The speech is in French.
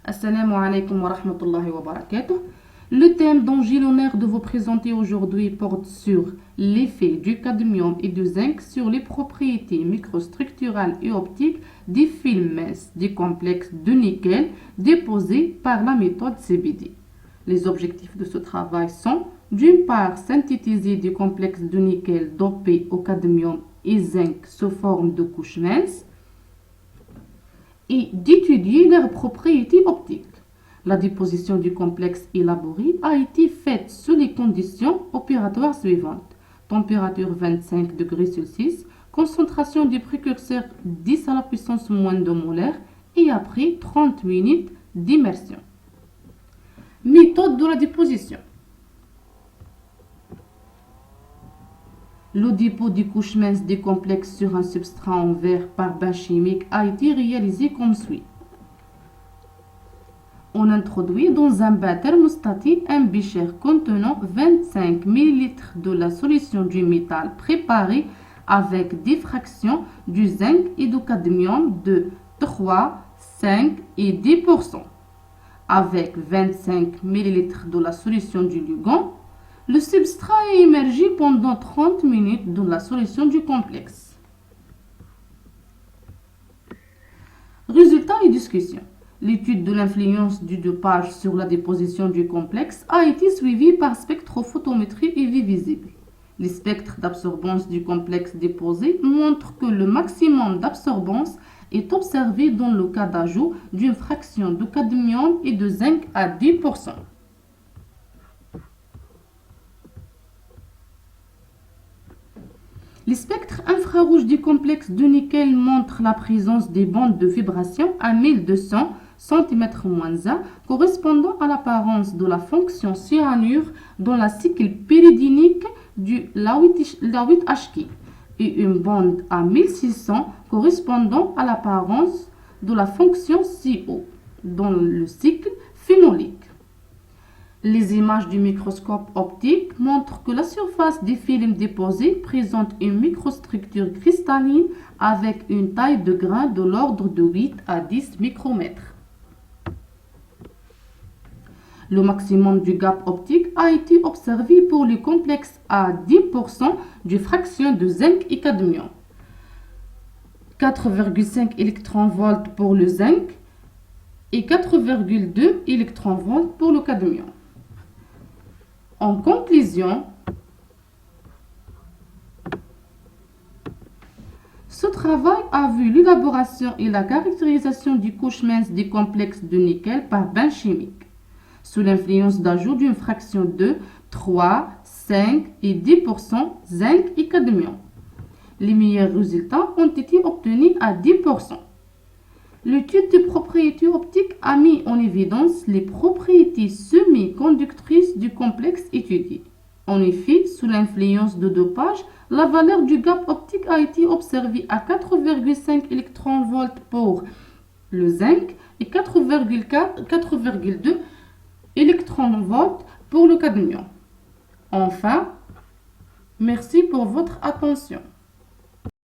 Assalamu alaikum wa rahmatullahi wa barakatuh. Le thème dont j'ai l'honneur de vous présenter aujourd'hui porte sur l'effet du cadmium et du zinc sur les propriétés microstructurales et optiques des films minces des complexes de nickel déposés par la méthode CBD. Les objectifs de ce travail sont d'une part synthétiser des complexes de nickel dopés au cadmium et zinc sous forme de couches minces et d'étudier leurs propriétés optiques. La déposition du complexe élaboré a été faite sous les conditions opératoires suivantes. Température 25 degrés Celsius, concentration du précurseur 10 à la puissance moins 2 molaires et après 30 minutes d'immersion. Méthode de la déposition. Le dépôt des couches minces des complexes sur un substrat en verre par bain chimique a été réalisé comme suit. On introduit dans un bain thermostatique un bécher contenant 25 ml de la solution du métal préparée avec des fractions du zinc et du cadmium de 3, 5 et 10%. Avec 25 ml de la solution du ligand, le substrat est immergé pendant 30 minutes dans la solution du complexe. Résultats et discussion. L'étude de l'influence du dopage sur la déposition du complexe a été suivie par spectrophotométrie UV visible. Les spectres d'absorbance du complexe déposé montrent que le maximum d'absorbance est observé dans le cas d'ajout d'une fraction de cadmium et de zinc à 10%. Les spectres infrarouges du complexe de nickel montrent la présence des bandes de vibration à 1200 cm-1 correspondant à l'apparence de la fonction cyanure dans la cycle péridinique du LA8HK et une bande à 1600 correspondant à l'apparence de la fonction CO dans le cycle phénolique. Les images du microscope optique montrent que la surface des films déposés présente une microstructure cristalline avec une taille de grain de l'ordre de 8 à 10 micromètres. Le maximum du gap optique a été observé pour le complexe à 10% de fraction de zinc et cadmium. 4,5 électronvolts pour le zinc et 4,2 électronvolts pour le cadmium. En conclusion, ce travail a vu l'élaboration et la caractérisation des couches minces des complexes de nickel par bain chimique, sous l'influence d'ajout d'une fraction de 3, 5 et 10% zinc et cadmium. Les meilleurs résultats ont été obtenus à 10%. L'étude des propriétés optiques a mis en évidence les propriétés semi-conductrices du complexe étudié. En effet, sous l'influence de dopage, la valeur du gap optique a été observée à 4,5 électronvolts pour le zinc et 4,2 électronvolts pour le cadmium. Enfin, merci pour votre attention.